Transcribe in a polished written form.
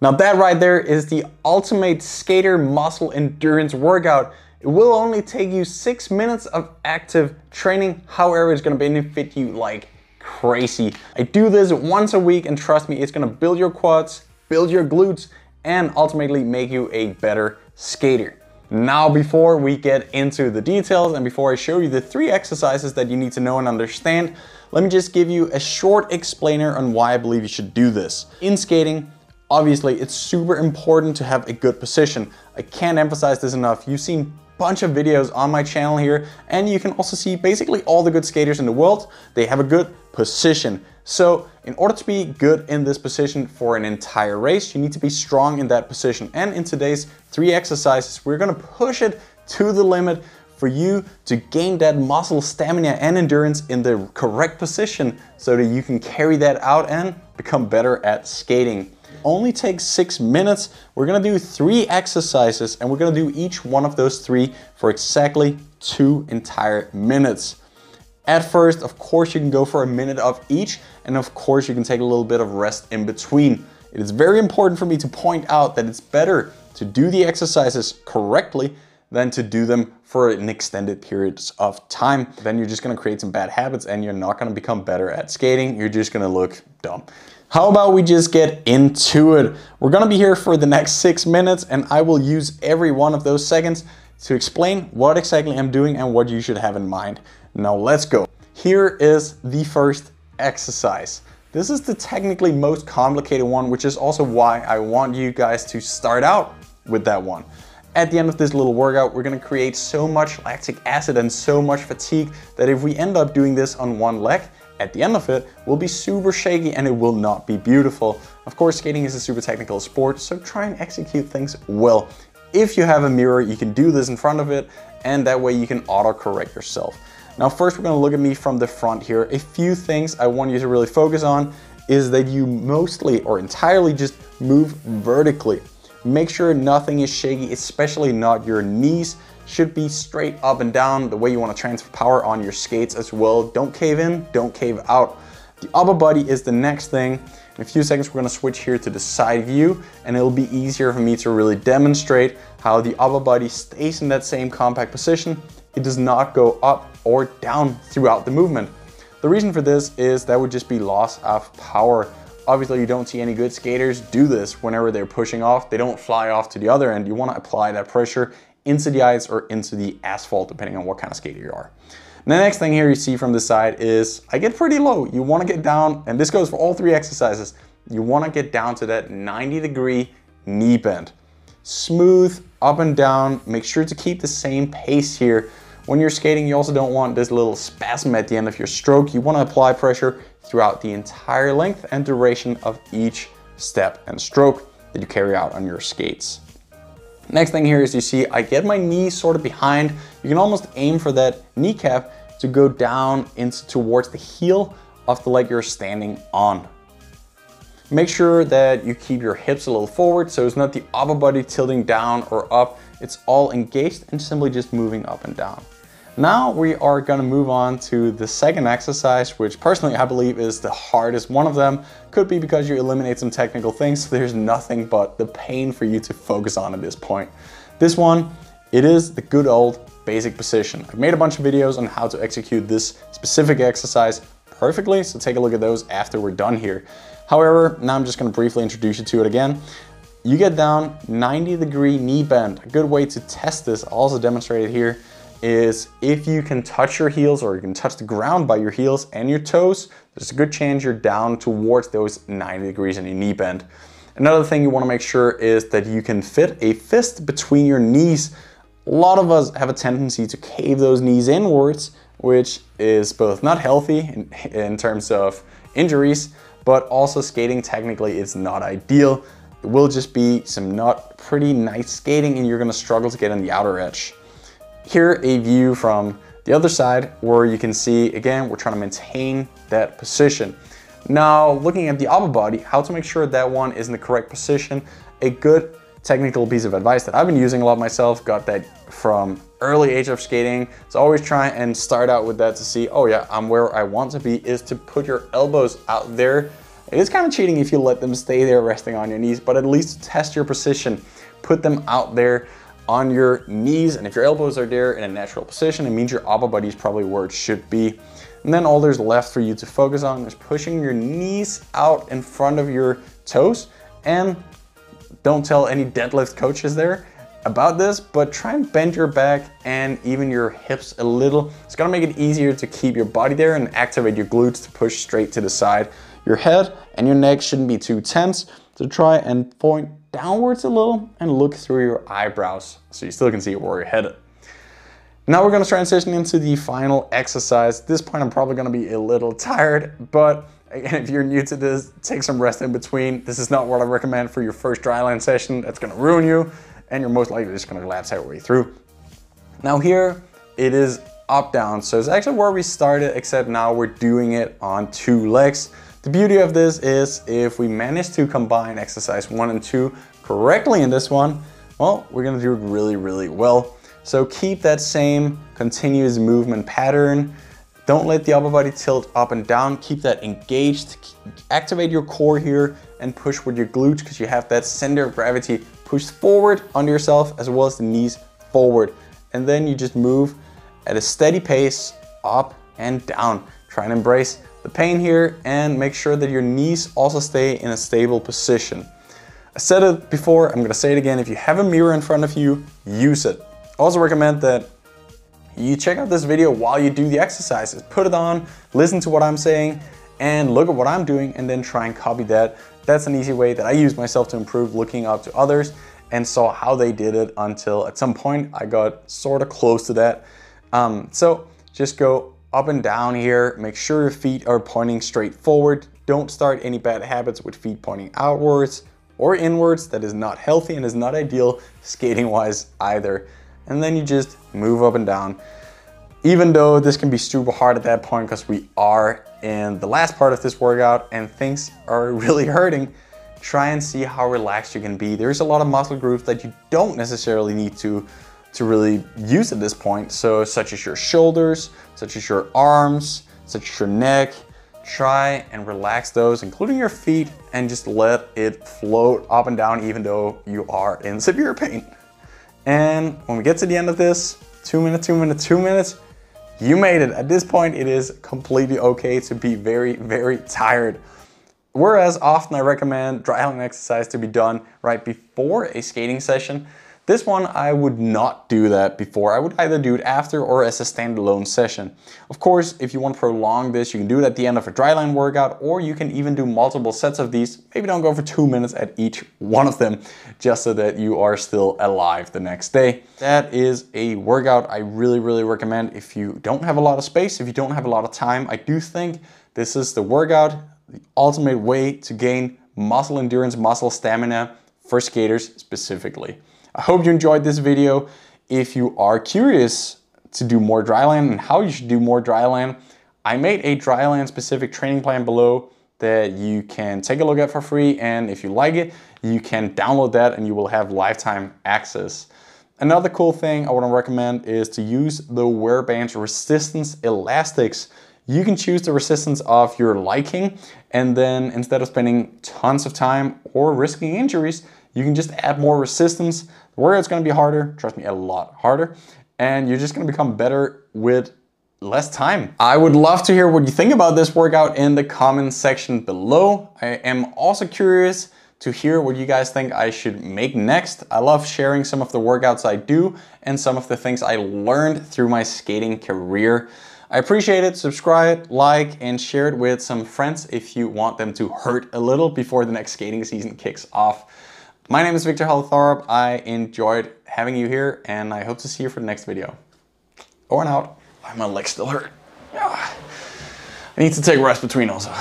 Now that right there is the ultimate skater muscle endurance workout. It will only take you 6 minutes of active training. However, it's gonna benefit you like crazy. I do this once a week and trust me, it's gonna build your quads, build your glutes, and ultimately make you a better skater. Now, before we get into the details and before I show you the 3 exercises that you need to know and understand, let me just give you a short explainer on why I believe you should do this. In skating, obviously, it's super important to have a good position. I can't emphasize this enough. You've seen a bunch of videos on my channel here, and you can also see basically all the good skaters in the world, they have a good position. So in order to be good in this position for an entire race, you need to be strong in that position. And in today's 3 exercises, we're gonna push it to the limit for you to gain that muscle stamina and endurance in the correct position so that you can carry that out and become better at skating. Only takes 6 minutes. We're gonna do 3 exercises and we're gonna do each one of those 3 for exactly 2 entire minutes. At first, of course, you can go for a minute of each, and of course you can take a little bit of rest in between. It is very important for me to point out that it's better to do the exercises correctly than to do them for an extended period of time. Then you're just gonna create some bad habits and you're not gonna become better at skating. You're just gonna look dumb. How about we just get into it? We're gonna be here for the next 6 minutes and I will use every one of those seconds to explain what exactly I'm doing and what you should have in mind. Now let's go. Here is the first exercise. This is the technically most complicated one, which is also why I want you guys to start out with that one. At the end of this little workout, we're gonna create so much lactic acid and so much fatigue that if we end up doing this on one leg, at the end of it, we'll be super shaky and it will not be beautiful. Of course, skating is a super technical sport, so try and execute things well. If you have a mirror, you can do this in front of it, and that way you can auto-correct yourself. Now first we're gonna look at me from the front here. A few things I want you to really focus on is that you mostly or entirely just move vertically. Make sure nothing is shaky, especially not your knees. Should be straight up and down, the way you wanna transfer power on your skates as well. Don't cave in, don't cave out. The upper body is the next thing. In a few seconds, we're gonna switch here to the side view and it'll be easier for me to really demonstrate how the upper body stays in that same compact position. It does not go up or down throughout the movement. The reason for this is that would just be loss of power. Obviously, you don't see any good skaters do this whenever they're pushing off. They don't fly off to the other end. You wanna apply that pressure into the ice or into the asphalt, depending on what kind of skater you are. And the next thing here you see from the side is I get pretty low. You wanna get down, and this goes for all 3 exercises, you wanna get down to that 90-degree knee bend. Smooth, up and down, make sure to keep the same pace here. When you're skating, you also don't want this little spasm at the end of your stroke. You wanna apply pressure throughout the entire length and duration of each step and stroke that you carry out on your skates. Next thing here is you see I get my knees sort of behind. You can almost aim for that kneecap to go down towards the heel of the leg you're standing on. Make sure that you keep your hips a little forward so it's not the upper body tilting down or up. It's all engaged and simply just moving up and down. Now we are gonna move on to the second exercise, which personally I believe is the hardest one of them. Could be because you eliminate some technical things, so there's nothing but the pain for you to focus on at this point. This one, it is the good old basic position. I've made a bunch of videos on how to execute this specific exercise perfectly, so take a look at those after we're done here. However, now I'm just gonna briefly introduce you to it again. You get down 90-degree knee bend. A good way to test this, I'll also demonstrate it here, is if you can touch your heels or you can touch the ground by your heels and your toes, there's a good chance you're down towards those 90 degrees in your knee bend. Another thing you want to make sure is that you can fit a fist between your knees. A lot of us have a tendency to cave those knees inwards, which is both not healthy in terms of injuries, but also skating technically is not ideal. It will just be some not pretty nice skating and you're gonna struggle to get on the outer edge. Here, a view from the other side where you can see, again, we're trying to maintain that position. Now, looking at the upper body, how to make sure that one is in the correct position. A good technical piece of advice that I've been using a lot myself, got that from early age of skating. So always try and start out with that to see, oh yeah, I'm where I want to be, is to put your elbows out there It is kind of cheating if you let them stay there resting on your knees, but at least test your position. Put them out there on your knees, and if your elbows are there in a natural position, it means your upper body is probably where it should be. And then all there's left for you to focus on is pushing your knees out in front of your toes. And don't tell any deadlift coaches there about this, but try and bend your back and even your hips a little. It's gonna make it easier to keep your body there and activate your glutes to push straight to the side. Your head and your neck shouldn't be too tense, so try and point downwards a little and look through your eyebrows so you still can see where you're headed. Now we're gonna transition into the final exercise. At this point I'm probably gonna be a little tired, but again, if you're new to this, take some rest in between. This is not what I recommend for your first dryland session. That's gonna ruin you, and you're most likely just gonna lapse halfway through. Now here, it is up, down. So it's actually where we started, except now we're doing it on 2 legs. The beauty of this is if we manage to combine exercise 1 and 2 correctly in this one, well, we're gonna do it really, really well. So keep that same continuous movement pattern. Don't let the upper body tilt up and down. Keep that engaged. Activate your core here and push with your glutes because you have that center of gravity pushed forward under yourself as well as the knees forward. And then you just move at a steady pace up and down. Try and embrace the pain here and make sure that your knees also stay in a stable position. I said it before, I'm gonna say it again. If you have a mirror in front of you, use it. I also recommend that you check out this video while you do the exercises. Put it on, listen to what I'm saying, and look at what I'm doing, and then try and copy that. That's an easy way that I use myself to improve, looking up to others and saw how they did it until at some point I got sort of close to that. So just go up and down here. Make sure your feet are pointing straight forward. Don't start any bad habits with feet pointing outwards or inwards. That is not healthy and is not ideal skating wise either. And then you just move up and down. Even though this can be super hard at that point because we are in the last part of this workout and things are really hurting, try and see how relaxed you can be. There's a lot of muscle groups that you don't necessarily need to really use at this point. So such as your shoulders, such as your arms, such as your neck. Try and relax those, including your feet, and just let it float up and down even though you are in severe pain. And when we get to the end of this, 2 minutes, 2 minutes, 2 minutes, you made it. At this point, it is completely okay to be very, very tired. Whereas often I recommend dryland exercise to be done right before a skating session. This one, I would not do that before. I would either do it after or as a standalone session. Of course, if you want to prolong this, you can do it at the end of a dryland workout, or you can even do multiple sets of these. Maybe don't go for 2 minutes at each one of them, just so that you are still alive the next day. That is a workout I really, really recommend if you don't have a lot of space, if you don't have a lot of time. I do think this is the workout, the ultimate way to gain muscle endurance, muscle stamina for skaters specifically. I hope you enjoyed this video. If you are curious to do more dryland and how you should do more dryland, I made a dryland specific training plan below that you can take a look at for free. And if you like it, you can download that and you will have lifetime access. Another cool thing I want to recommend is to use the Wearbands resistance elastics. You can choose the resistance of your liking, and then instead of spending tons of time or risking injuries, you can just add more resistance. The workout's gonna be harder, trust me, a lot harder, and you're just gonna become better with less time. I would love to hear what you think about this workout in the comment section below. I am also curious to hear what you guys think I should make next. I love sharing some of the workouts I do and some of the things I learned through my skating career. I appreciate it. Subscribe, like, and share it with some friends if you want them to hurt a little before the next skating season kicks off. My name is Victor Thorpe. I enjoyed having you here, and I hope to see you for the next video. Over and out. My legs still hurt. I need to take a rest between also.